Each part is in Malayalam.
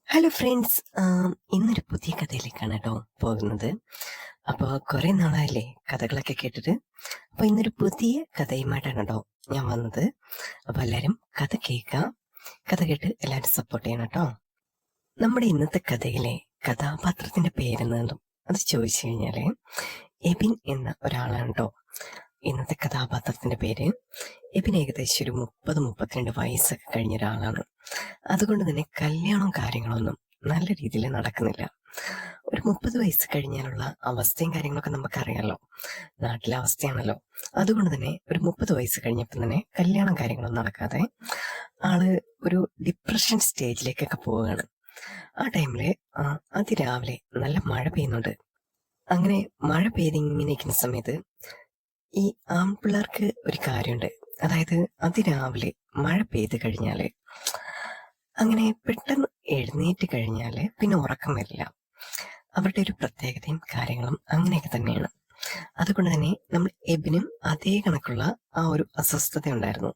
ഹലോ ഫ്രണ്ട്സ്, ഇന്നൊരു പുതിയ കഥയിലേക്കാണ് കേട്ടോ പോകുന്നത്. അപ്പോൾ കുറേ നാളായില്ലേ കഥകളൊക്കെ കേട്ടിട്ട്. അപ്പോൾ ഇന്നൊരു പുതിയ കഥയുമായിട്ടാണ് കേട്ടോ ഞാൻ വന്നത്. അപ്പോൾ എല്ലാവരും കഥ കേൾക്കാം. കഥ കേട്ട് എല്ലാവരും സപ്പോർട്ട് ചെയ്യണം കേട്ടോ. നമ്മുടെ ഇന്നത്തെ കഥയിലെ കഥാപാത്രത്തിന്റെ പേരെന്നതും അത് ചോദിച്ചു കഴിഞ്ഞാൽ എബിൻ എന്ന ഒരാളാണ് കേട്ടോ ഇന്നത്തെ കഥാപാത്രത്തിന്റെ പേര്. എബിൻ ഏകദേശം ഒരു 30-32 വയസ്സൊക്കെ കഴിഞ്ഞ ഒരാളാണ്. അതുകൊണ്ട് തന്നെ കല്യാണവും കാര്യങ്ങളൊന്നും നല്ല രീതിയിൽ നടക്കുന്നില്ല. ഒരു 30 വയസ്സ് കഴിഞ്ഞാലുള്ള അവസ്ഥയും കാര്യങ്ങളൊക്കെ നമുക്കറിയാലോ, നാട്ടിലെ അവസ്ഥയാണല്ലോ. അതുകൊണ്ട് തന്നെ ഒരു 30 വയസ്സ് കഴിഞ്ഞപ്പോൾ തന്നെ കല്യാണം കാര്യങ്ങളൊന്നും നടക്കാതെ ആള് ഒരു ഡിപ്രഷൻ സ്റ്റേജിലേക്കൊക്കെ പോവുകയാണ്. ആ ടൈമില് അതിരാവിലെ നല്ല മഴ പെയ്യുന്നുണ്ട്. അങ്ങനെ മഴ പെയ്തിങ്ങനെ ഇരിക്കുന്ന സമയത്ത് ഈ ആൺപിള്ളേർക്ക് ഒരു കാര്യമുണ്ട്. അതായത് അതിരാവിലെ മഴ പെയ്ത് കഴിഞ്ഞാല് അങ്ങനെ പെട്ടെന്ന് എഴുന്നേറ്റ് കഴിഞ്ഞാല് പിന്നെ ഉറക്കം വരില്ല. അവരുടെ ഒരു പ്രത്യേകതയും കാര്യങ്ങളും അങ്ങനെയൊക്കെ തന്നെയാണ്. അതുകൊണ്ട് തന്നെ നമ്മൾ എബിനും അതേ കണക്കുള്ള ആ ഒരു അസ്വസ്ഥത ഉണ്ടായിരുന്നു.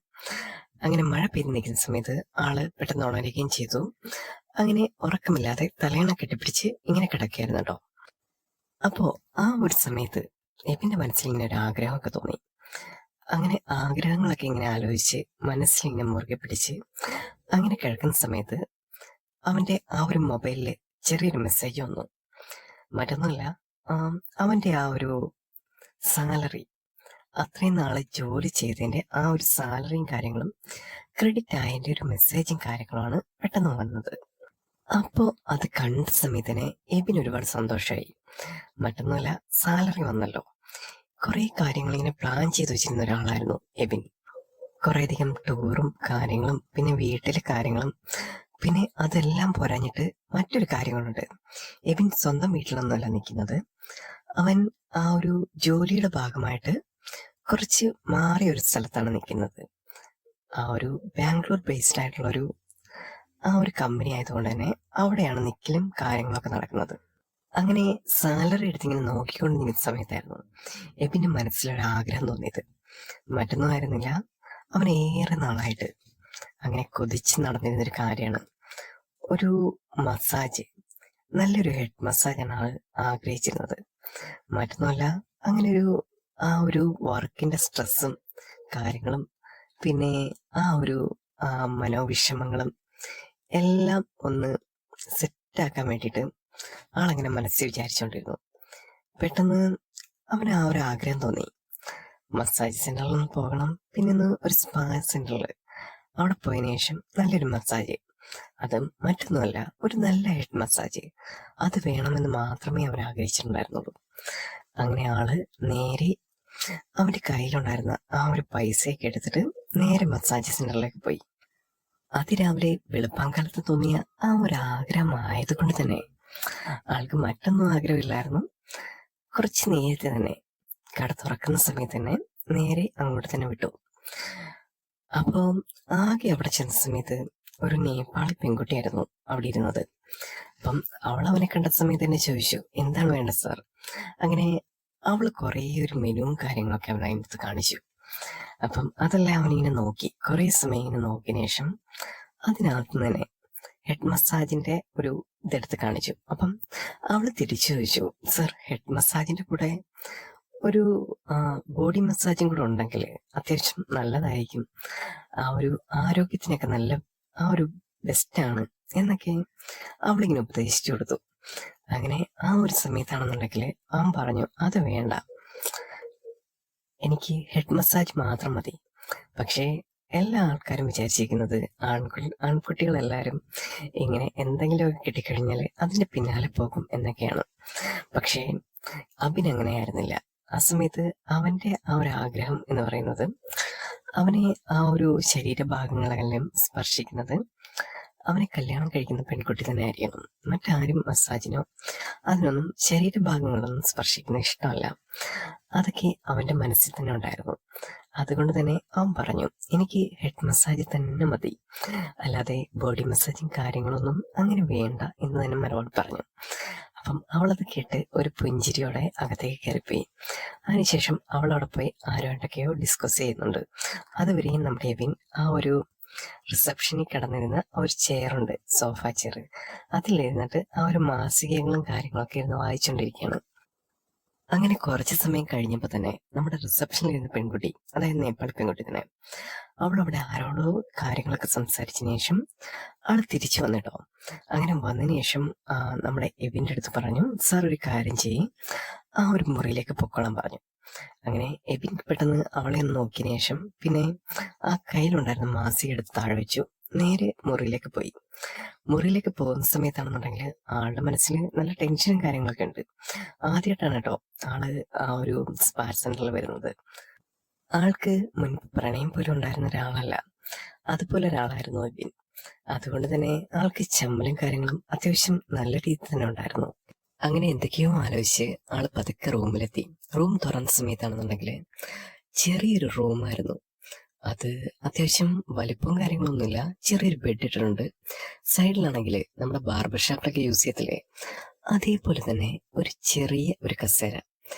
അങ്ങനെ മഴ പെയ്ത് നിൽക്കുന്ന സമയത്ത് ആള് പെട്ടെന്ന് ഉണരുകയും ചെയ്തു. അങ്ങനെ ഉറക്കമില്ലാതെ തലയണ കെട്ടിപ്പിടിച്ച് ഇങ്ങനെ കിടക്കുകയായിരുന്നു കേട്ടോ. അപ്പോ ആ ഒരു സമയത്ത് എബിന്റെ മനസ്സിൽ ഇങ്ങനെ ഒരു ആഗ്രഹമൊക്കെ തോന്നി. അങ്ങനെ ആഗ്രഹങ്ങളൊക്കെ ഇങ്ങനെ ആലോചിച്ച് മനസ്സിലിങ്ങനെ മുറുകെ പിടിച്ച് അങ്ങനെ കിടക്കുന്ന സമയത്ത് അവന്റെ ആ ഒരു മൊബൈലില് ചെറിയൊരു മെസ്സേജ് വന്നു. മറ്റൊന്നുമല്ല, അവന്റെ ആ ഒരു സാലറി, അത്രയും നാളെ ജോലി ചെയ്തതിന്റെ ആ ഒരു സാലറിയും കാര്യങ്ങളും ക്രെഡിറ്റ് ആയതിന്റെ ഒരു മെസ്സേജും കാര്യങ്ങളുമാണ് പെട്ടെന്ന് വന്നത്. അപ്പോ അത് കണ്ട സമയത്തിന് എബിന് ഒരുപാട് സന്തോഷമായി. മറ്റൊന്നുമല്ല, സാലറി വന്നല്ലോ. കുറെ കാര്യങ്ങൾ ഇങ്ങനെ പ്ലാൻ ചെയ്ത് വെച്ചിരുന്ന ഒരാളായിരുന്നു എബിൻ. കുറേയധികം ടൂറും കാര്യങ്ങളും പിന്നെ വീട്ടിലെ കാര്യങ്ങളും പിന്നെ അതെല്ലാം പോരാഞ്ഞിട്ട് മറ്റൊരു കാര്യങ്ങളുണ്ട്. എബിൻ സ്വന്തം വീട്ടിലൊന്നുമല്ല നിൽക്കുന്നത്. അവൻ ആ ഒരു ജോലിയുടെ ഭാഗമായിട്ട് കുറച്ച് മാറിയ ഒരു സ്ഥലത്താണ് നിൽക്കുന്നത്. ആ ഒരു ബാംഗ്ലൂർ ബേസ്ഡ് ആയിട്ടുള്ള ആ ഒരു കമ്പനി ആയതുകൊണ്ട് തന്നെ അവിടെയാണ് നിൽക്കലും കാര്യങ്ങളൊക്കെ നടക്കുന്നത്. അങ്ങനെ സാലറി എടുത്തിങ്ങനെ നോക്കിക്കൊണ്ടിരിക്കുന്ന സമയത്തായിരുന്നു എബിന്റെ മനസ്സിലൊരു ആഗ്രഹം തോന്നിയത്. മറ്റൊന്നും ആയിരുന്നില്ല, അവൻ ഏറെ നാളായിട്ട് അങ്ങനെ കൊതിച്ച് നടന്നിരുന്നൊരു കാര്യമാണ് ഒരു മസാജ്. നല്ലൊരു ഹെഡ് മസാജാണ് ആൾ ആഗ്രഹിച്ചിരുന്നത്. മറ്റൊന്നുമല്ല, അങ്ങനെ ആ ഒരു വർക്കിന്റെ സ്ട്രെസ്സും കാര്യങ്ങളും പിന്നെ ആ ഒരു മനോവിഷമങ്ങളും എല്ലാം ഒന്ന് സെറ്റാക്കാൻ വേണ്ടിയിട്ട് ആളങ്ങനെ മനസ്സിൽ വിചാരിച്ചുകൊണ്ടിരുന്നു. പെട്ടെന്ന് അവന് ആ ഒരു ആഗ്രഹം തോന്നി, മസാജ് സെന്ററിൽ പോകണം, പിന്നെ ഒരു സ്പാ സെന്ററിൽ അവിടെ പോയതിനു ശേഷം നല്ലൊരു മസാജ്, അതും മറ്റൊന്നുമല്ല ഒരു നല്ല ഹെഡ് മസാജ്, അത് വേണമെന്ന് മാത്രമേ അവർ ആഗ്രഹിച്ചിട്ടുണ്ടായിരുന്നുള്ളൂ. അങ്ങനെ ആള് നേരെ അവന്റെ കയ്യിലുണ്ടായിരുന്ന ആ ഒരു പൈസയൊക്കെ എടുത്തിട്ട് നേരെ മസാജ് സെന്ററിലേക്ക് പോയി. അതിരാവിലെ വെളുപ്പാങ്കാലത്ത് തോന്നിയ ആ ഒരു ആഗ്രഹം ആയതുകൊണ്ട് തന്നെ ആൾക്ക് മറ്റൊന്നും ആഗ്രഹമില്ലായിരുന്നു. കുറച്ച് നേരത്തെ തന്നെ കട തുറക്കുന്ന സമയത്ത് തന്നെ നേരെ അങ്ങോട്ട് തന്നെ വിട്ടു. അപ്പോൾ ആകെ അവിടെ ചെന്ന സമയത്ത് ഒരു നേപ്പാളി പെൺകുട്ടിയായിരുന്നു അവിടെ ഇരുന്നത്. അപ്പം അവൾ അവനെ കണ്ട സമയത്ത് തന്നെ ചോദിച്ചു, എന്താണ് വേണ്ടത് സാർ? അങ്ങനെ അവൾ കുറേ ഒരു മെനുവും കാര്യങ്ങളൊക്കെ അവൻ അതിനകത്ത് കാണിച്ചു. അപ്പം അതെല്ലാം അവനിങ്ങനെ നോക്കി കുറെ സമയം ഇങ്ങനെ നോക്കിയതിനു ശേഷം അതിനകത്ത് തന്നെ ഹെഡ് മസാജിന്റെ ഒരു ഇതെടുത്ത് കാണിച്ചു. അപ്പം അവള് തിരിച്ചു ചോദിച്ചു, സർ ഹെഡ് മസാജിന്റെ കൂടെ ഒരു ബോഡി മസാജും കൂടെ ഉണ്ടെങ്കിൽ അത്യാവശ്യം നല്ലതായിരിക്കും, ആ ഒരു ആരോഗ്യത്തിനൊക്കെ നല്ല ആ ഒരു ബെസ്റ്റാണ് എന്നൊക്കെ അവളിങ്ങനെ ഉപദേശിച്ചു കൊടുത്തു. അങ്ങനെ ആ ഒരു സമയത്താണെന്നുണ്ടെങ്കിൽ അവൻ പറഞ്ഞു, അത് വേണ്ട, എനിക്ക് ഹെഡ് മസാജ് മാത്രം മതി. പക്ഷേ എല്ലാ ആൾക്കാരും വിചാരിച്ചിരിക്കുന്നത് ആൺകുട്ടികളെല്ലാവരും ഇങ്ങനെ എന്തെങ്കിലുമൊക്കെ കിട്ടിക്കഴിഞ്ഞാൽ അതിന്റെ പിന്നാലെ പോകും എന്നൊക്കെയാണ്. പക്ഷേ അബിൻ അങ്ങനെയായിരുന്നില്ല. ആ സമയത്ത് അവന്റെ ആ ഒരു ആഗ്രഹം എന്ന് പറയുന്നത് അവനെ ആ ഒരു ശരീരഭാഗങ്ങളെല്ലാം സ്പർശിക്കുന്നത് അവനെ കല്യാണം കഴിക്കുന്ന പെൺകുട്ടി തന്നെ ആയിരിക്കണം. മറ്റാരും മസാജിനോ അതിനൊന്നും ശരീരഭാഗങ്ങളൊന്നും സ്പർശിക്കുന്ന ഇഷ്ടമല്ല. അതൊക്കെ അവന്റെ മനസ്സിൽ തന്നെ ഉണ്ടായിരുന്നു. അതുകൊണ്ട് തന്നെ അവൻ പറഞ്ഞു, എനിക്ക് ഹെഡ് മസാജ് തന്നെ മതി, അല്ലാതെ ബോഡി മസാജും കാര്യങ്ങളൊന്നും അങ്ങനെ വേണ്ട എന്ന് തന്നെ മരോട് പറഞ്ഞു. അപ്പം അവളത് കേട്ട് ഒരു പുഞ്ചിരിയോടെ അകത്തേക്ക് കയറിപ്പോയി. അതിനുശേഷം അവളവിടെ പോയി ആരോണ്ടൊക്കെയോ ഡിസ്കസ് ചെയ്യുന്നുണ്ട്. അതുവരെയും നമ്മുടെ എബിൻ ആ ഒരു റിസപ്ഷനിൽ കിടന്നിരുന്ന ഒരു ചെയറുണ്ട്, സോഫ ചെയർ. അതിലിരുന്നിട്ട് ആ ഒരു മാസികകളും കാര്യങ്ങളൊക്കെ ഇരുന്ന് വായിച്ചുകൊണ്ടിരിക്കുകയാണ്. അങ്ങനെ കുറച്ച് സമയം കഴിഞ്ഞപ്പോൾ തന്നെ നമ്മുടെ റിസപ്ഷനിൽ ഇരുന്ന പെൺകുട്ടി, അതായത് നേപ്പാളി പെൺകുട്ടി തന്നെ, അവളവിടെ ആരോടോ കാര്യങ്ങളൊക്കെ സംസാരിച്ചതിന് ശേഷം ആള് തിരിച്ചു വന്നിട്ടോ. അങ്ങനെ വന്നതിന് ശേഷം നമ്മുടെ എബിൻ്റെ അടുത്ത് പറഞ്ഞു, സാർ ഒരു കാര്യം ചെയ്യും, ആ ഒരു മുറിയിലേക്ക് പൊക്കോളാൻ പറഞ്ഞു. അങ്ങനെ എബിൻ പെട്ടെന്ന് അവളെ ഒന്ന് നോക്കിയതിന് ശേഷം പിന്നെ ആ കയ്യിലുണ്ടായിരുന്ന മാസിക എടുത്ത് താഴെ വെച്ചു, നേരെ മുറിയിലേക്ക് പോയി. മുറിയിലേക്ക് പോകുന്ന സമയത്താണെന്നുണ്ടെങ്കിൽ ആളുടെ മനസ്സിൽ നല്ല ടെൻഷനും കാര്യങ്ങളൊക്കെ ഉണ്ട്. ആദ്യമായിട്ടാണ് കേട്ടോ ആള് ആ ഒരു സ്പാ സെന്ററിൽ വരുന്നത്. ആൾക്ക് മുൻപ് പ്രണയം പോലും ഉണ്ടായിരുന്ന ഒരാളല്ല, അതുപോലെ ഒരാളായിരുന്നു എബിൻ. അതുകൊണ്ട് തന്നെ ആൾക്ക് ചമ്മലും കാര്യങ്ങളും അത്യാവശ്യം നല്ല രീതിയിൽ തന്നെ ഉണ്ടായിരുന്നു. അങ്ങനെ എന്തൊക്കെയോ ആലോചിച്ച് ആള് പതുക്കെ റൂമിലെത്തി. റൂം തുറന്ന സമയത്താണെന്നുണ്ടെങ്കിൽ ചെറിയൊരു റൂമായിരുന്നു. അത് അത്യാവശ്യം വലിപ്പവും കാര്യങ്ങളൊന്നുമില്ല, ചെറിയൊരു ബെഡ് ഇട്ടിട്ടുണ്ട്. സൈഡിലാണെങ്കിൽ നമ്മുടെ ബാർബർ ഷാപ്പിലൊക്കെ യൂസ് ചെയ്യത്തില്ലേ, അതേപോലെ തന്നെ ഒരു ചെറിയ ഒരു കസേര.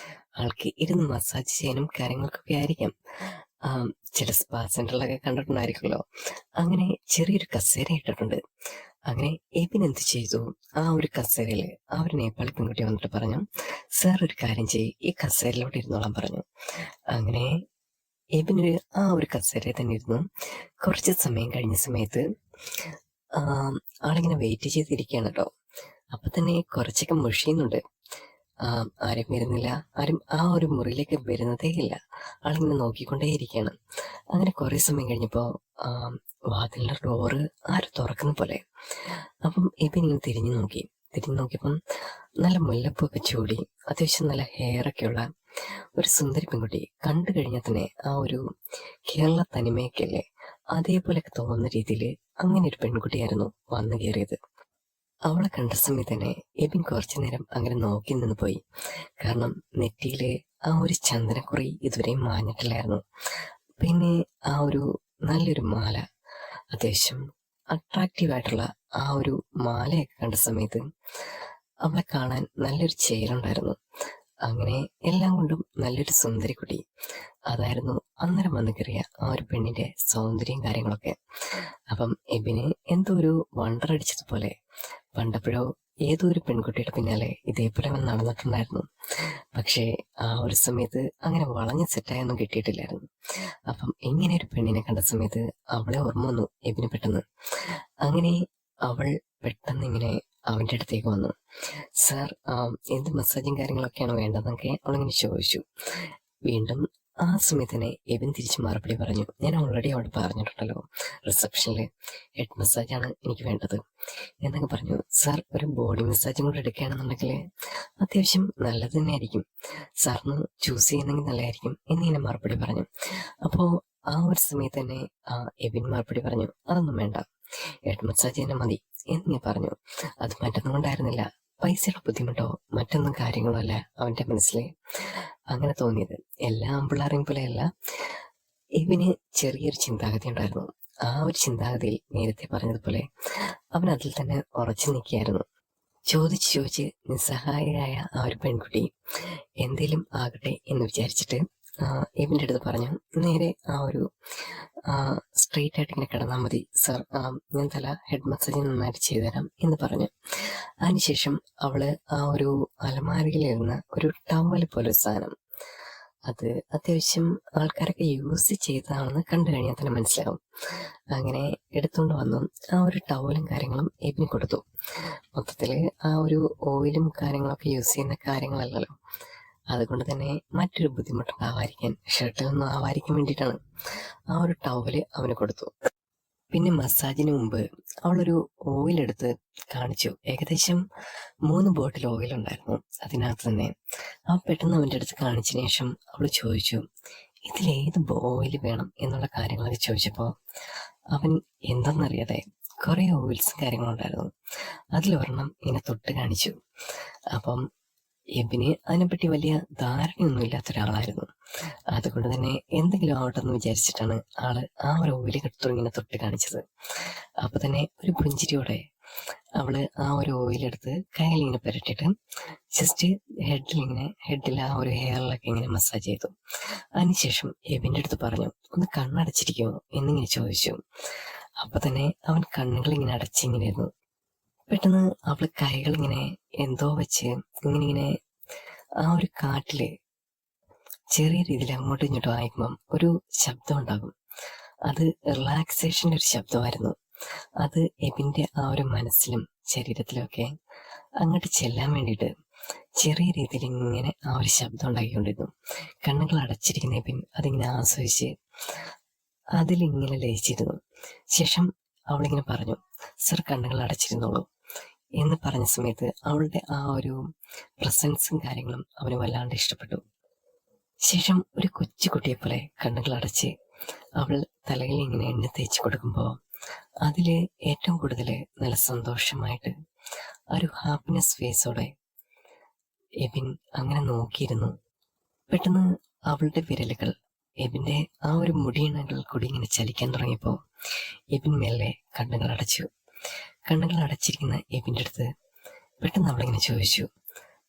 ആൾക്ക് ഇരുന്ന് മസാജ് ചെയ്യാനും കാര്യങ്ങൾക്കൊക്കെ ആയിരിക്കാം. ചില സ്പാ സെന്ററിലൊക്കെ കണ്ടിട്ടുണ്ടായിരിക്കുമല്ലോ, അങ്ങനെ ചെറിയൊരു കസേര ഇട്ടിട്ടുണ്ട്. അങ്ങനെ എബിൻ എന്ത് ചെയ്തു, ആ ഒരു കസേരയില് ആ ഒരു നേപ്പാളി പെൺകുട്ടി വന്നിട്ട് പറഞ്ഞു, സാർ ഒരു കാര്യം ചെയ്യ്, ഈ കസേരയിലോട്ട് ഇരുന്നോളാൻ പറഞ്ഞു. അങ്ങനെ എബിന് ആ ഒരു കസേരയിൽ തന്നെ ഇരുന്നു. കുറച്ച് സമയം കഴിഞ്ഞ സമയത്ത് ആളിങ്ങനെ വെയിറ്റ് ചെയ്തിരിക്കുകയാണ് കേട്ടോ. അപ്പൊ തന്നെ കുറച്ചൊക്കെ മുഷിയുന്നുണ്ട്. ആരും വരുന്നില്ല, ആരും ആ ഒരു മുറിയിലേക്ക് വരുന്നതേ ഇല്ല. ആളിങ്ങനെ നോക്കിക്കൊണ്ടേയിരിക്കുകയാണ്. അങ്ങനെ കുറെ സമയം കഴിഞ്ഞപ്പോൾ വാതിലിന്റെ ഡോറ് ആരും തുറക്കുന്ന പോലെ. അപ്പം എബിൻ ഇങ്ങനെ തിരിഞ്ഞു നോക്കിയപ്പം നല്ല മുല്ലപ്പൊക്കെ ചൂടി അത്യാവശ്യം നല്ല ഹെയറൊക്കെ ഉള്ള ഒരു സുന്ദരി പെൺകുട്ടി. കണ്ടു കഴിഞ്ഞാൽ തന്നെ ആ ഒരു കേരള തനിമയൊക്കെയല്ലേ, അതേപോലെയൊക്കെ തോന്നുന്ന രീതിയിൽ അങ്ങനെ ഒരു പെൺകുട്ടിയായിരുന്നു വന്നു കയറിയത്. അവളെ കണ്ട സമയത്ത് തന്നെ എബിൻ കുറച്ചു നേരം അങ്ങനെ നോക്കി നിന്ന് പോയി. കാരണം നെറ്റിയിലെ ആ ഒരു ചന്ദനക്കുറി ഇതുവരെയും മാഞ്ഞിട്ടില്ലായിരുന്നു. പിന്നെ ആ ഒരു നല്ലൊരു മാല, അത്യാവശ്യം അട്രാക്റ്റീവായിട്ടുള്ള ആ ഒരു മാലയൊക്കെ കണ്ട സമയത്ത് അവളെ കാണാൻ നല്ലൊരു ചേലുണ്ടായിരുന്നു. അങ്ങനെ എല്ലാം കൊണ്ടും നല്ലൊരു സുന്ദരി കുട്ടി. അതായിരുന്നു അന്നേരം വന്നു കയറിയ ആ ഒരു പെണ്ണിന്റെ സൗന്ദര്യം കാര്യങ്ങളൊക്കെ. അപ്പം എബിന് എന്തോ ഒരു വണ്ടർ അടിച്ചതുപോലെ പണ്ടപ്പോഴോ ഏതോ ഒരു പെൺകുട്ടിയുടെ പിന്നാലെ ഇതേപോലെ വന്ന് നടന്നിട്ടുണ്ടായിരുന്നു. പക്ഷേ ആ ഒരു സമയത്ത് അങ്ങനെ വളഞ്ഞ് സെറ്റായൊന്നും കിട്ടിയിട്ടില്ലായിരുന്നു. അപ്പം ഇങ്ങനെ ഒരു പെണ്ണിനെ കണ്ട സമയത്ത് അവളെ ഓർമ്മ വന്നു എബിന് പെട്ടെന്ന്. അങ്ങനെ അവൾ പെട്ടെന്ന് ഇങ്ങനെ അവൻ്റെ അടുത്തേക്ക് വന്നു. സാർ, എന്ത് മസാജും കാര്യങ്ങളൊക്കെയാണ് വേണ്ടതെന്നൊക്കെ അവളിങ്ങനെ ചോദിച്ചു. വീണ്ടും ആ സമയത്ത് തന്നെ എബിൻ തിരിച്ച് മറുപടി പറഞ്ഞു, ഞാൻ ഓൾറെഡി അവിടെ പറഞ്ഞിട്ടുണ്ടല്ലോ, റിസപ്ഷനിൽ ഹെഡ് മസാജാണ് എനിക്ക് വേണ്ടത് എന്നൊക്കെ പറഞ്ഞു. സാർ, ഒരു ബോഡി മസാജും കൂടെ എടുക്കുകയാണെന്നുണ്ടെങ്കിൽ അത്യാവശ്യം നല്ലത് തന്നെ ആയിരിക്കും, സാറിന് ചൂസ് ചെയ്യുന്നെങ്കിൽ നല്ലതായിരിക്കും എന്നിങ്ങനെ മറുപടി പറഞ്ഞു. അപ്പോൾ ആ ഒരു സമയത്ത് തന്നെ എബിൻ മറുപടി പറഞ്ഞു, അതൊന്നും വേണ്ട, ഹെഡ് മസാജ് തന്നെ മതി എന്ന് പറഞ്ഞു. അത് മറ്റൊന്നുകൊണ്ടായിരുന്നില്ല, പൈസയുടെ ബുദ്ധിമുട്ടോ മറ്റൊന്നും കാര്യങ്ങളോ അല്ല അവന്റെ മനസ്സിൽ അങ്ങനെ തോന്നിയത്. എല്ലാ ആമ്പിള്ളാരെയും പോലെയല്ല, ഇവന് ചെറിയൊരു ചിന്താഗതി ഉണ്ടായിരുന്നു. ആ ഒരു ചിന്താഗതിയിൽ നേരത്തെ പറഞ്ഞതുപോലെ അവൻ അതിൽ തന്നെ ഉറച്ചു നിൽക്കുകയായിരുന്നു. ചോദിച്ച് നിസ്സഹായയായ ആ ഒരു പെൺകുട്ടി എന്തേലും ആകട്ടെ എന്ന് വിചാരിച്ചിട്ട് ഇവന്റെ അടുത്ത് പറഞ്ഞു, നേരെ ആ ഒരു സ്ട്രെയിറ്റ് ആയിട്ട് ഇങ്ങനെ കിടന്നാൽ മതി സാർ, ഞാൻ തല ഹെഡ് മസാജ് നന്നായിട്ട് ചെയ്തുതരാം എന്ന് പറഞ്ഞു. അതിനുശേഷം അവള് ആ ഒരു അലമാരയിലിരുന്ന ഒരു ടവൽ പോലെ സാധനം, അത് അത്യാവശ്യം ആൾക്കാരൊക്കെ യൂസ് ചെയ്തതാണെന്ന് കണ്ടു കഴിഞ്ഞാൽ തന്നെ മനസ്സിലാവും. അങ്ങനെ എടുത്തുകൊണ്ട് വന്നു ആ ഒരു ടവലും കാര്യങ്ങളും എബിന് കൊടുത്തു. മൊത്തത്തില് ആ ഒരു ഓയിലും കാര്യങ്ങളൊക്കെ യൂസ് ചെയ്യുന്ന കാര്യങ്ങളല്ലല്ലോ, അതുകൊണ്ട് തന്നെ മറ്റൊരു ബുദ്ധിമുട്ടുണ്ടാവാതിരിക്കാൻ, ഷർട്ടിലൊന്നും ആവാതിരിക്കാൻ വേണ്ടിയിട്ടാണ് ആ ഒരു ടവല് അവന് കൊടുത്തു. പിന്നെ മസാജിന് മുമ്പ് അവളൊരു ഓയിൽ എടുത്ത് കാണിച്ചു. ഏകദേശം 3 ബോട്ടിൽ ഓയിൽ ഉണ്ടായിരുന്നു അതിനകത്ത് തന്നെ. പെട്ടെന്ന് അവൻ്റെ അടുത്ത് കാണിച്ചതിന് ശേഷം അവൾ ചോദിച്ചു, ഇതിലേത് ഓയിൽ വേണം എന്നുള്ള കാര്യങ്ങളൊക്കെ ചോദിച്ചപ്പോൾ അവൻ എന്തെന്നറിയാതെ കുറെ ഓയിൽസും കാര്യങ്ങളുണ്ടായിരുന്നു. അതിലൊരെണ്ണം ഇങ്ങനെ തൊട്ട് കാണിച്ചു. അപ്പം എബിന് അതിനെപ്പറ്റി വലിയ ധാരണയൊന്നും ഇല്ലാത്ത ഒരാളായിരുന്നു. അതുകൊണ്ട് തന്നെ എന്തെങ്കിലും ആവട്ടെ എന്ന് വിചാരിച്ചിട്ടാണ് ആള് ആ ഒരു ഓയില് ഇങ്ങനെ തൊട്ട് കാണിച്ചത്. അപ്പൊ തന്നെ ഒരു പുഞ്ചിരിയോടെ അവള് ആ ഒരു ഓയിലെടുത്ത് കയ്യിൽ ഇങ്ങനെ പുരട്ടിട്ട് ജസ്റ്റ് ഹെഡിൽ ആ ഒരു ഹെയറിലൊക്കെ ഇങ്ങനെ മസാജ് ചെയ്തു. അതിനുശേഷം എബിന്റെ അടുത്ത് പറഞ്ഞു, ഒന്ന് കണ്ണടച്ചിരിക്കുമോ എന്നിങ്ങനെ ചോദിച്ചു. അപ്പൊ തന്നെ അവൻ കണ്ണുകൾ ഇങ്ങനെ അടച്ചിങ്ങനെയായിരുന്നു. പെട്ടെന്ന് അവള് കൈകളിങ്ങനെ എന്തോ വെച്ച് ഇങ്ങനെ ആ ഒരു കാറ്റില് ചെറിയ രീതിയിൽ അങ്ങോട്ടും ഇങ്ങോട്ടും ആയിക്കുമ്പം ഒരു ശബ്ദം ഉണ്ടാകും. അത് റിലാക്സേഷൻ്റെ ഒരു ശബ്ദമായിരുന്നു. അത് എബിൻ്റെ ആ ഒരു മനസ്സിലും ശരീരത്തിലും ഒക്കെ അങ്ങോട്ട് ചെല്ലാൻ വേണ്ടിയിട്ട് ചെറിയ രീതിയിൽ ഇങ്ങനെ ആ ഒരു ശബ്ദം ഉണ്ടാക്കിക്കൊണ്ടിരുന്നു. കണ്ണുകൾ അടച്ചിരിക്കുന്ന എബിൻ അതിങ്ങനെ ആസ്വദിച്ച് അതിലിങ്ങനെ ലയിച്ചിരുന്നു. ശേഷം അവളിങ്ങനെ പറഞ്ഞു, സർ കണ്ണുകൾ അടച്ചിരുന്നോളൂ എന്ന് പറഞ്ഞ സമയത്ത് അവളുടെ ആ ഒരു പ്രസൻസും കാര്യങ്ങളും അവന് വല്ലാണ്ട് ഇഷ്ടപ്പെട്ടു. ശേഷം ഒരു കൊച്ചു കുട്ടിയെ പോലെ കണ്ണുകൾ അടച്ച് അവൾ തലയിൽ ഇങ്ങനെ എണ്ണ തേച്ച് കൊടുക്കുമ്പോൾ അതില് ഏറ്റവും കൂടുതൽ നല്ല സന്തോഷമായിട്ട് ആ ഒരു ഹാപ്പിനെസ് ഫേസോടെ എബിൻ അങ്ങനെ നോക്കിയിരുന്നു. പെട്ടെന്ന് അവളുടെ വിരലുകൾ എബിന്റെ ആ ഒരു മുടിയിണകൾ കൂടി ഇങ്ങനെ ചലിക്കാൻ തുടങ്ങിയപ്പോൾ എബിൻ മെല്ലെ കണ്ണുകൾ അടച്ചു. കണ്ണുകൾ അടച്ചിരിക്കുന്ന എബിൻ്റെ അടുത്ത് പെട്ടെന്ന് അവളിങ്ങനെ ചോദിച്ചു,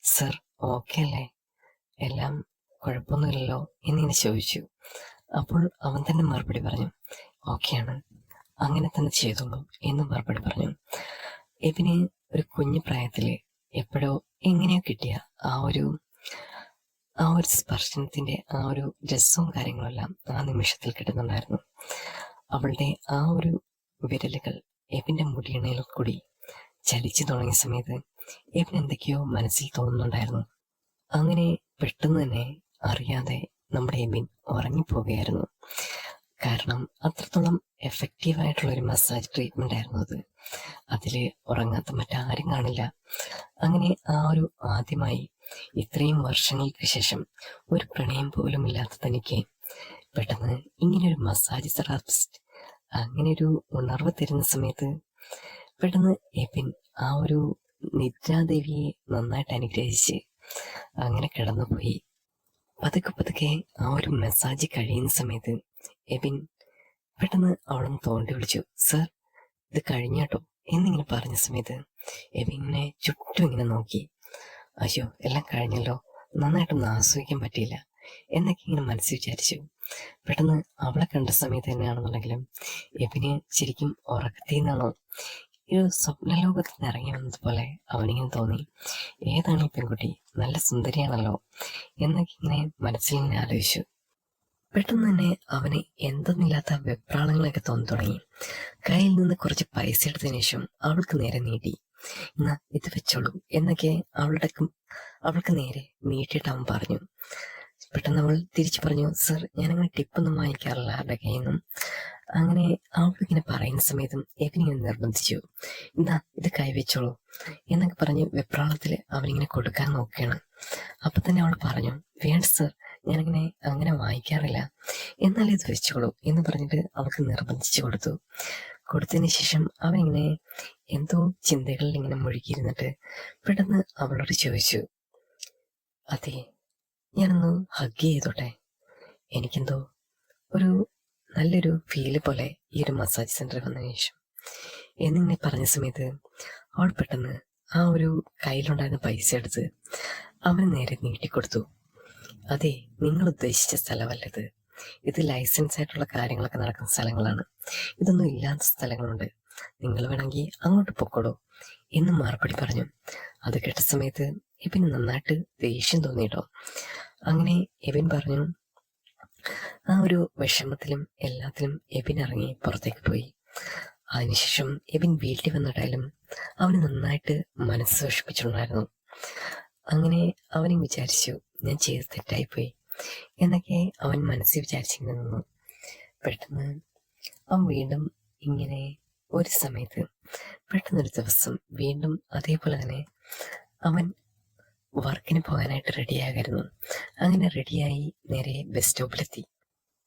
സർ ഓക്കെ അല്ലേ, എല്ലാം കുഴപ്പമൊന്നുമില്ലല്ലോ എന്നിങ്ങനെ ചോദിച്ചു. അപ്പോൾ അവൻ തന്നെ മറുപടി പറഞ്ഞു, ഓക്കെയാണ്, അങ്ങനെ തന്നെ ചെയ്തോളൂ എന്ന് മറുപടി പറഞ്ഞു. എബിന് ഒരു കുഞ്ഞു പ്രായത്തിൽ എപ്പോഴോ എങ്ങനെയോ കിട്ടിയ ആ ഒരു സ്പർശനത്തിന്റെ ആ ഒരു രസവും കാര്യങ്ങളെല്ലാം ആ നിമിഷത്തിൽ കിട്ടുന്നുണ്ടായിരുന്നു. അവളുടെ ആ ഒരു വിരലുകൾ എബിന്റെ മുടിയണയിൽ കൂടി ചലിച്ചു തുടങ്ങിയ സമയത്ത് എബിൻ എന്തൊക്കെയോ മനസ്സിൽ തോന്നുന്നുണ്ടായിരുന്നു. അങ്ങനെ പെട്ടെന്ന് തന്നെ അറിയാതെ നമ്മുടെ എബിൻ ഉറങ്ങിപ്പോവുകയായിരുന്നു. കാരണം അത്രത്തോളം എഫക്റ്റീവായിട്ടുള്ള ഒരു മസാജ് ട്രീറ്റ്മെന്റ് ആയിരുന്നു അത്. അതിൽ ഉറങ്ങാത്ത മറ്റാരും കാണില്ല. അങ്ങനെ ആ ഒരു ആദ്യമായി ഇത്രയും വർഷങ്ങൾക്ക് ശേഷം ഒരു പ്രണയം പോലും ഇല്ലാത്ത തനിക്ക് പെട്ടെന്ന് ഇങ്ങനെയൊരു മസാജ് തെറാപ്പിസ്റ്റ് അങ്ങനെ ഒരു ഉണർവ് തരുന്ന സമയത്ത് പെട്ടെന്ന് എബിൻ ആ ഒരു നിദ്രാദേവിയെ നന്നായിട്ട് അനുഗ്രഹിച്ച് അങ്ങനെ കിടന്നുപോയി. പതുക്കെ ആ ഒരു മസാജ് കഴിയുന്ന സമയത്ത് എബിൻ പെട്ടെന്ന് അവളൊന്ന് തോണ്ടി വിളിച്ചു, സർ ഇത് കഴിഞ്ഞാട്ടോ എന്നിങ്ങനെ പറഞ്ഞ സമയത്ത് എബിനെ ചുറ്റും ഇങ്ങനെ നോക്കി. അയ്യോ എല്ലാം കഴിഞ്ഞല്ലോ, നന്നായിട്ടൊന്നും ആസ്വദിക്കാൻ പറ്റിയില്ല എന്നൊക്കെ ഇങ്ങനെ മനസ്സിൽ വിചാരിച്ചു. പെട്ടെന്ന് അവളെ കണ്ട സമയത്ത് തന്നെയാണെന്നുണ്ടെങ്കിലും എബിന് ശരിക്കും ഉറക്കത്തിൽ നിന്നാണോ ഈ ഒരു സ്വപ്നലോകത്ത് നിന്ന് ഇറങ്ങി വന്നതുപോലെ അവനിങ്ങനെ തോന്നി. ഏതാണ് ഈ പെൺകുട്ടി, നല്ല സുന്ദരിയാണല്ലോ എന്നൊക്കെ ഇങ്ങനെ മനസ്സിൽ ഇങ്ങനെ ആലോചിച്ചു. പെട്ടെന്ന് തന്നെ അവന് എന്തെന്നില്ലാത്ത വെപ്രാളങ്ങളൊക്കെ തോന്നി തുടങ്ങി. കയ്യിൽ നിന്ന് കുറച്ച് പൈസ എടുത്തതിനു ശേഷം അവൾക്ക് നേരെ നീട്ടി. എന്നാ ഇത് വെച്ചോളൂ എന്നൊക്കെ അവൾക്ക് നേരെ നീട്ടിയിട്ട് അവൻ പറഞ്ഞു. പെട്ടെന്ന് അവൾ തിരിച്ചു പറഞ്ഞു, സർ ഞാനങ്ങനെ ടിപ്പൊന്നും വാങ്ങിക്കാറില്ല ആരുടെ കയ്യിൽ നിന്നും. അങ്ങനെ അവളിങ്ങനെ പറയുന്ന സമയത്തും എബിനിങ്ങനെ നിർബന്ധിച്ചു, എന്താ ഇത് കൈവച്ചോളൂ എന്നൊക്കെ പറഞ്ഞ് വെപ്രാളത്തിൽ അവനിങ്ങനെ കൊടുക്കാൻ നോക്കുകയാണ്. അപ്പൊ തന്നെ അവൾ പറഞ്ഞു, വേണ്ട സർ അങ്ങനെ വാങ്ങിക്കാറില്ല, എന്നാലും ഇത് വെച്ചോളൂ എന്ന് പറഞ്ഞിട്ട് അവൾക്ക് നിർബന്ധിച്ചു കൊടുത്തതിന് ശേഷം അവനിങ്ങനെ എന്തോ ചിന്തകളിൽ ഇങ്ങനെ മുഴുകിയിരുന്നിട്ട് പെട്ടെന്ന് അവളോട് ചോദിച്ചു, അതെ ഞാനൊന്ന് ഹഗ് ചെയ്തോട്ടെ, എനിക്കെന്തോ ഒരു നല്ലൊരു ഫീല് പോലെ ഈ ഒരു മസാജ് സെന്ററിൽ വന്നതിന് ശേഷം എന്നിങ്ങനെ പറഞ്ഞ സമയത്ത് അവൾ പെട്ടെന്ന് ആ ഒരു കയ്യിലുണ്ടായിരുന്ന പൈസ എടുത്ത് അവന് നേരെ നീട്ടിക്കൊടുത്തു. അതെ, നിങ്ങൾ ഉദ്ദേശിച്ച സ്ഥലമല്ലത്, ഇത് ലൈസൻസ് ആയിട്ടുള്ള കാര്യങ്ങളൊക്കെ നടക്കുന്ന സ്ഥലങ്ങളാണ്, ഇതൊന്നും ഇല്ലാത്ത സ്ഥലങ്ങളുണ്ട്, നിങ്ങൾ വേണമെങ്കിൽ അങ്ങോട്ട് പൊക്കോളൂ എന്ന് മറുപടി പറഞ്ഞു. അത് കേട്ട സമയത്ത് എബിന് നന്നായിട്ട് ദേഷ്യം തോന്നിയിട്ടോ. അങ്ങനെ എബിൻ പറഞ്ഞു, ആ ഒരു വിഷമത്തിലും എല്ലാത്തിലും എബിൻ ഇറങ്ങി പുറത്തേക്ക് പോയി. അതിനുശേഷം എബിൻ വീട്ടിൽ വന്നിട്ടായാലും അവന് നന്നായിട്ട് മനസ്സ് വിഷമിച്ചിട്ടുണ്ടായിരുന്നു. അങ്ങനെ അവനും വിചാരിച്ചു, ഞാൻ ചെയ്ത് തെറ്റായിപ്പോയി എന്നൊക്കെ അവൻ മനസ്സിൽ വിചാരിച്ചിങ്ങനെ നിന്നു. പെട്ടെന്ന് അവൻ വീണ്ടും ഇങ്ങനെ ഒരു സമയത്ത് പെട്ടെന്നൊരു ദിവസം വീണ്ടും അതേപോലെ തന്നെ അവൻ വർക്കിന് പോകാനായിട്ട് റെഡിയാകായിരുന്നു. അങ്ങനെ റെഡിയായി നേരെ ബസ് സ്റ്റോപ്പിലെത്തി.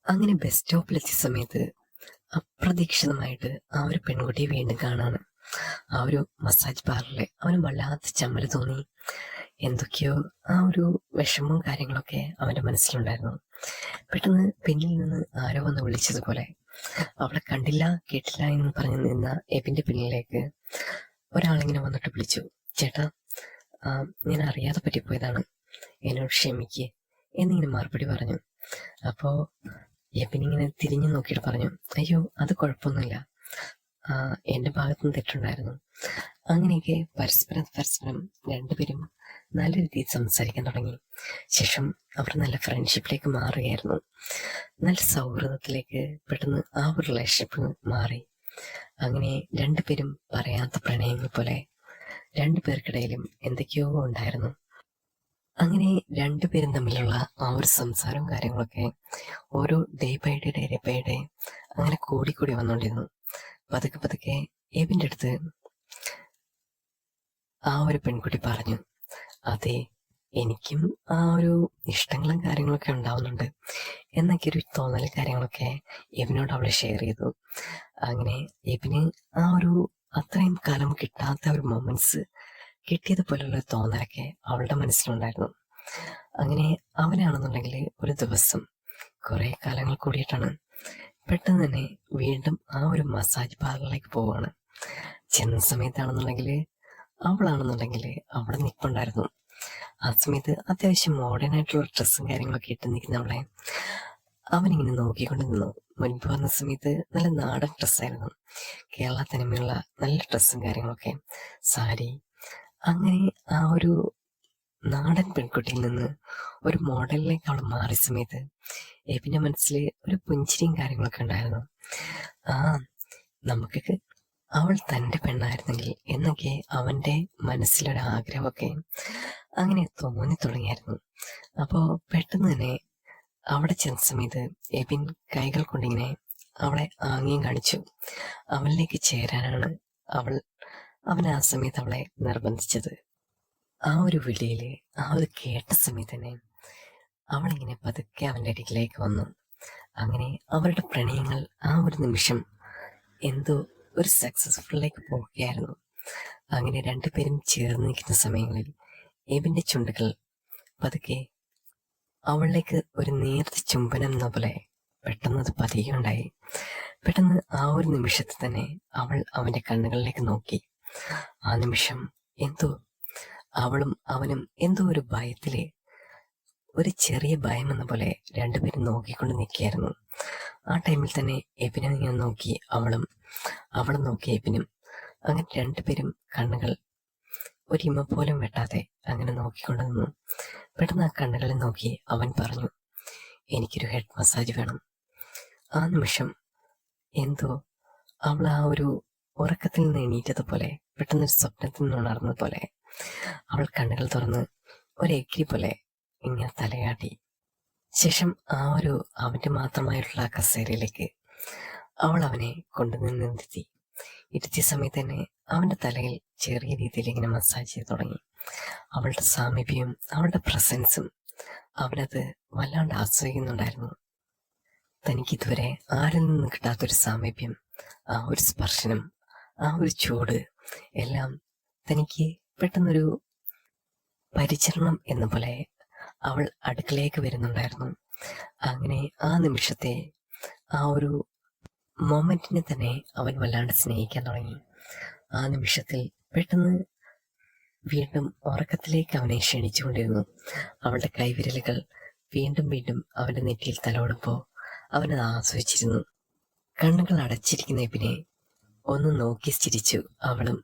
അങ്ങനെ ബസ് സ്റ്റോപ്പിലെത്തിയ സമയത്ത് അപ്രതീക്ഷിതമായിട്ട് ആ ഒരു പെൺകുട്ടിയെ വീണ്ടും കാണാണ്. ആ ഒരു മസാജ് പാർലറിൽ അവന് വല്ലാത്ത ചമ്മല് തോന്നി. എന്തൊക്കെയോ ആ ഒരു വിഷമവും കാര്യങ്ങളൊക്കെ അവന്റെ മനസ്സിലുണ്ടായിരുന്നു. പെട്ടെന്ന് പിന്നിൽ നിന്ന് ആരോ വന്ന് വിളിച്ചതുപോലെ അവളെ കണ്ടില്ല കേട്ടില്ല എന്ന് പറഞ്ഞു നിന്ന എബിന്റെ പിന്നിലേക്ക് ഒരാളിങ്ങനെ വന്നിട്ട് വിളിച്ചു, ചേട്ടാ ഞാൻ അറിയാതെ പറ്റിപ്പോയതാണ്, എന്നോട് ക്ഷമിക്ക് എന്നിങ്ങനെ മറുപടി പറഞ്ഞു. അപ്പോ എബിനിങ്ങനെ തിരിഞ്ഞു നോക്കിയിട്ട് പറഞ്ഞു, അയ്യോ അത് കുഴപ്പമൊന്നുമില്ല, എൻ്റെ ഭാഗത്തുനിന്ന് തെറ്റുണ്ടായിരുന്നു. അങ്ങനെയൊക്കെ പരസ്പരം പരസ്പരം രണ്ടുപേരും നല്ല രീതിയിൽ സംസാരിക്കാൻ തുടങ്ങി. ശേഷം അവർ നല്ല ഫ്രണ്ട്ഷിപ്പിലേക്ക് മാറുകയായിരുന്നു. നല്ല സൗഹൃദത്തിലേക്ക് പെട്ടെന്ന് ആ ഒരു റിലേഷൻഷിപ്പ് മാറി. അങ്ങനെ രണ്ടുപേരും പറയാത്ത പ്രണയങ്ങൾ പോലെ രണ്ടുപേർക്കിടയിലും എന്തൊക്കെയോ ഉണ്ടായിരുന്നു. അങ്ങനെ രണ്ടുപേരും തമ്മിലുള്ള ആ ഒരു സംസാരവും കാര്യങ്ങളൊക്കെ ഓരോ ഡേ ബൈ ഡേ അങ്ങനെ കൂടി വന്നുകൊണ്ടിരുന്നു. പതുക്കെ പതുക്കെ എബിൻ്റെ അടുത്ത് ആ ഒരു പെൺകുട്ടി പറഞ്ഞു, അതെ, എനിക്കും ആ ഒരു ഇഷ്ടങ്ങളും കാര്യങ്ങളൊക്കെ ഉണ്ടാവുന്നുണ്ട് എന്നൊക്കെ ഒരു തോന്നലും കാര്യങ്ങളൊക്കെ എബിനോട് അവൾ ഷെയർ ചെയ്തു. അങ്ങനെ എബിന് ആ ഒരു അത്രയും കാലം കിട്ടാത്ത ഒരു മൊമെന്റ്സ് കിട്ടിയതുപോലുള്ള തോന്നലൊക്കെ അവളുടെ മനസ്സിലുണ്ടായിരുന്നു. അങ്ങനെ അവനാണെന്നുണ്ടെങ്കിൽ ഒരു ദിവസം കുറെ കാലങ്ങൾ കൂടിയിട്ടാണ് പെട്ടെന്ന് തന്നെ വീണ്ടും ആ ഒരു മസാജ് പാർലറിലേക്ക് പോവാണ്. ചെന്ന സമയത്താണെന്നുണ്ടെങ്കിൽ അവളാണെന്നുണ്ടെങ്കിൽ അവിടെ നിൽപ്പുണ്ടായിരുന്നു. ആ സമയത്ത് അത്യാവശ്യം മോഡേൺ ആയിട്ടുള്ള ഡ്രസ്സും കാര്യങ്ങളൊക്കെ ഇട്ട് നിൽക്കുന്ന അവളെ അവനിങ്ങനെ നോക്കിക്കൊണ്ട് നിന്നു. മുൻപ് വന്ന സമയത്ത് നല്ല നാടൻ ഡ്രസ്സായിരുന്നു, കേരള തനിമയുള്ള നല്ല ഡ്രസ്സും കാര്യങ്ങളൊക്കെ, സാരി. അങ്ങനെ ആ ഒരു നാടൻ പെൺകുട്ടിയിൽ നിന്ന് ഒരു മോഡലിലേക്ക് അവൾ മാറിയ സമയത്ത് എബിന്റെ മനസ്സിൽ ഒരു പുഞ്ചിരിയും കാര്യങ്ങളൊക്കെ ഉണ്ടായിരുന്നു. നമുക്കൊക്കെ അവൾ തൻ്റെ പെണ്ണായിരുന്നെങ്കിൽ എന്നൊക്കെ അവൻ്റെ മനസ്സിലൊരു ആഗ്രഹമൊക്കെ അങ്ങനെ തോന്നി തുടങ്ങിയായിരുന്നു. അപ്പോൾ പെട്ടെന്ന് തന്നെ അവിടെ ചെന്ന സമയത്ത് എബിൻ കൈകൾ കൊണ്ടിങ്ങനെ അവളെ ആംഗ്യം കാണിച്ചു. അവളിലേക്ക് ചേരാനാണ് അവൻ ആ സമയത്ത് അവളെ നിർബന്ധിച്ചത്. ആ ഒരു വിളിയില് അത് കേട്ട സമയത്ത് തന്നെ അവളിങ്ങനെ പതുക്കെ അവൻ്റെ അരികിലേക്ക് വന്നു. അങ്ങനെ അവരുടെ പ്രണയങ്ങൾ ആ ഒരു നിമിഷം എന്തോ ഒരു സക്സസ്ഫുള്ളിലേക്ക് പോവുകയായിരുന്നു. അങ്ങനെ രണ്ടുപേരും ചേർന്ന് നിൽക്കുന്ന സമയങ്ങളിൽ എബിന്റെ ചുണ്ടുകൾ പതുക്കെ അവളിലേക്ക് ഒരു നേർത്ത ചുംബനം എന്ന പോലെ പെട്ടെന്ന് അത് പതിയുകയുണ്ടായി. പെട്ടെന്ന് ആ ഒരു നിമിഷത്തിൽ തന്നെ അവൾ അവന്റെ കണ്ണുകളിലേക്ക് നോക്കി. ആ നിമിഷം എന്തോ അവളും അവനും എന്തോ ഒരു ഭയത്തില്, ഒരു ചെറിയ ഭയം എന്ന പോലെ രണ്ടുപേരും നോക്കിക്കൊണ്ട് നിൽക്കുകയായിരുന്നു. ആ ടൈമിൽ തന്നെ എബിനെ ഞാൻ നോക്കി, അവളും നോക്കി എബിനും. അങ്ങനെ രണ്ടുപേരും കണ്ണുകൾ ഒരിമ പോലും വെട്ടാതെ അങ്ങനെ നോക്കിക്കൊണ്ട് നിന്നു. പെട്ടെന്ന് ആ കണ്ണുകളിൽ നോക്കി അവൻ പറഞ്ഞു, എനിക്കൊരു ഹെഡ് മസാജ് വേണം. ആ നിമിഷം എന്തോ അവൾ ആ ഒരു ഉറക്കത്തിൽ നിന്ന് എണീറ്റതുപോലെ, പെട്ടെന്നൊരു സ്വപ്നത്തിൽ നിന്ന് ഉണർന്നതുപോലെ അവൾ കണ്ണുകൾ തുറന്ന് ഒരു എഗ്രി പോലെ ഇങ്ങനെ തലയാട്ടി. ശേഷം ആ ഒരു അവന്റെ മാത്രമായിട്ടുള്ള കസേരയിലേക്ക് അവൾ അവനെ കൊണ്ടുനിന്ന് ഇരുത്തിയ സമയത്ത് തന്നെ അവന്റെ തലയിൽ ചെറിയ രീതിയിൽ ഇങ്ങനെ മസാജ് ചെയ്ത് തുടങ്ങി. അവളുടെ സാമീപ്യവും അവളുടെ പ്രസൻസും അവനത് വല്ലാണ്ട് ആസ്വദിക്കുന്നുണ്ടായിരുന്നു. തനിക്ക് ഇതുവരെ ആരിൽ നിന്ന് കിട്ടാത്തൊരു സാമീപ്യം, ആ ഒരു സ്പർശനം, ആ ഒരു ചൂട് എല്ലാം തനിക്ക് പെട്ടെന്നൊരു പരിചരണം എന്ന പോലെ അവൾ അടുക്കളയിലേക്ക് വരുന്നുണ്ടായിരുന്നു. അങ്ങനെ ആ നിമിഷത്തെ ആ ഒരു മൊമെന്റിനെ തന്നെ അവൻ വല്ലാണ്ട് സ്നേഹിക്കാൻ തുടങ്ങി. ആ നിമിഷത്തിൽ പെട്ടെന്ന് വീണ്ടും ഉറക്കത്തിലേക്ക് അവനെ ക്ഷണിച്ചുകൊണ്ടിരുന്നു. അവളുടെ കൈവിരലുകൾ വീണ്ടും വീണ്ടും അവന്റെ നെറ്റിയിൽ തലോടുമ്പോൾ അവനത് ആസ്വദിച്ചിരുന്നു. കണ്ണുകൾ അടച്ചിരിക്കുന്ന എബിനെ ഒന്ന് നോക്കി ചിരിച്ചു അവളും.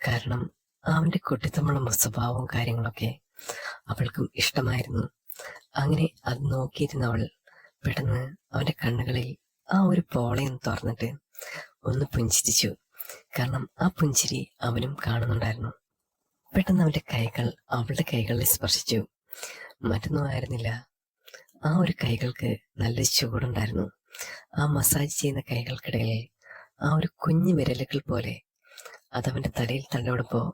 കാരണം അവന്റെ കുട്ടിത്തമുള്ള സ്വഭാവവും കാര്യങ്ങളൊക്കെ അവൾക്കും ഇഷ്ടമായിരുന്നു. അങ്ങനെ അത് നോക്കിയിരുന്ന അവൾ പെട്ടെന്ന് അവന്റെ കണ്ണുകളിൽ ആ ഒരു പോളയൊന്ന് തുറന്നിട്ട് ഒന്ന് പുഞ്ചിരിച്ചു. കാരണം ആ പുഞ്ചിരി അവനും കാണുന്നുണ്ടായിരുന്നു. പെട്ടെന്ന് അവന്റെ കൈകൾ അവളുടെ കൈകളിൽ സ്പർശിച്ചു. മറ്റൊന്നും ആയിരുന്നില്ല, ആ ഒരു കൈകൾക്ക് നല്ല ചൂടുണ്ടായിരുന്നു. ആ മസാജ് ചെയ്യുന്ന കൈകൾക്കിടയിൽ ആ ഒരു കുഞ്ഞു വിരലുകൾ പോലെ അതവന്റെ തലയിൽ തലോടുമ്പോൾ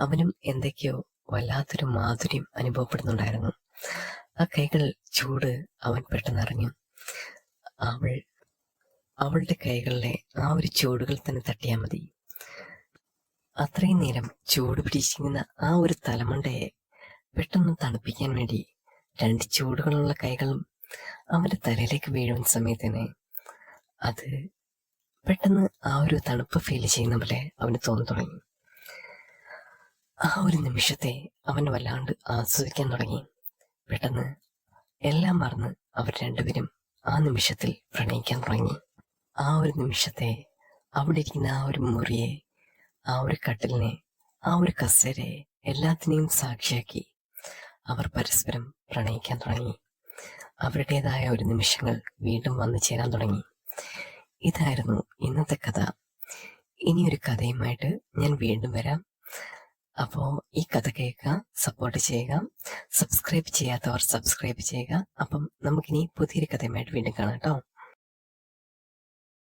അവനും എന്തൊക്കെയോ വല്ലാത്തൊരു മാധുര്യം അനുഭവപ്പെടുന്നുണ്ടായിരുന്നു. ആ കൈകൾ ചൂട് അവൻ പെട്ടെന്ന് അറിഞ്ഞു. അവളുടെ കൈകളിലെ ആ ഒരു ചൂടുകൾ തന്നെ തട്ടിയാൽ മതി. അത്രയും നേരം ചൂട് പിടിച്ചിരിക്കുന്ന ആ ഒരു തലമണ്ടയെ പെട്ടെന്ന് തണുപ്പിക്കാൻ വേണ്ടി രണ്ട് ചൂടുകളുള്ള കൈകളും അവന്റെ തലയിലേക്ക് വീഴുന്ന സമയത്തിന് അത് പെട്ടെന്ന് ആ ഒരു തണുപ്പ് ഫീൽ ചെയ്യുന്ന പോലെ അവന് തോന്നി തുടങ്ങി. ആ ഒരു നിമിഷത്തെ അവൻ വല്ലാണ്ട് ആസ്വദിക്കാൻ തുടങ്ങി. പെട്ടെന്ന് എല്ലാം മറന്ന് അവർ രണ്ടുപേരും ആ നിമിഷത്തിൽ പ്രണയിക്കാൻ തുടങ്ങി. ആ ഒരു നിമിഷത്തെ അവിടെ ഇരിക്കുന്ന ആ ഒരു മുറിയെ, ആ ഒരു കട്ടിലിനെ, ആ ഒരു കസേരയെ എല്ലാത്തിനെയും സാക്ഷിയാക്കി അവർ പരസ്പരം പ്രണയിക്കാൻ തുടങ്ങി. അവരുടേതായ ഒരു നിമിഷങ്ങൾ വീണ്ടും വന്നു ചേരാൻ തുടങ്ങി. ഇതായിരുന്നു ഇന്നത്തെ കഥ. ഇനിയൊരു കഥയുമായിട്ട് ഞാൻ വീണ്ടും വരാം. അപ്പോൾ ഈ കഥ കേൾക്കുക, സപ്പോർട്ട് ചെയ്യുക, സബ്സ്ക്രൈബ് ചെയ്യാത്തവർ സബ്സ്ക്രൈബ് ചെയ്യുക. അപ്പം നമുക്കിനി പുതിയൊരു കഥയുമായിട്ട് വീണ്ടും കാണാം കേട്ടോ.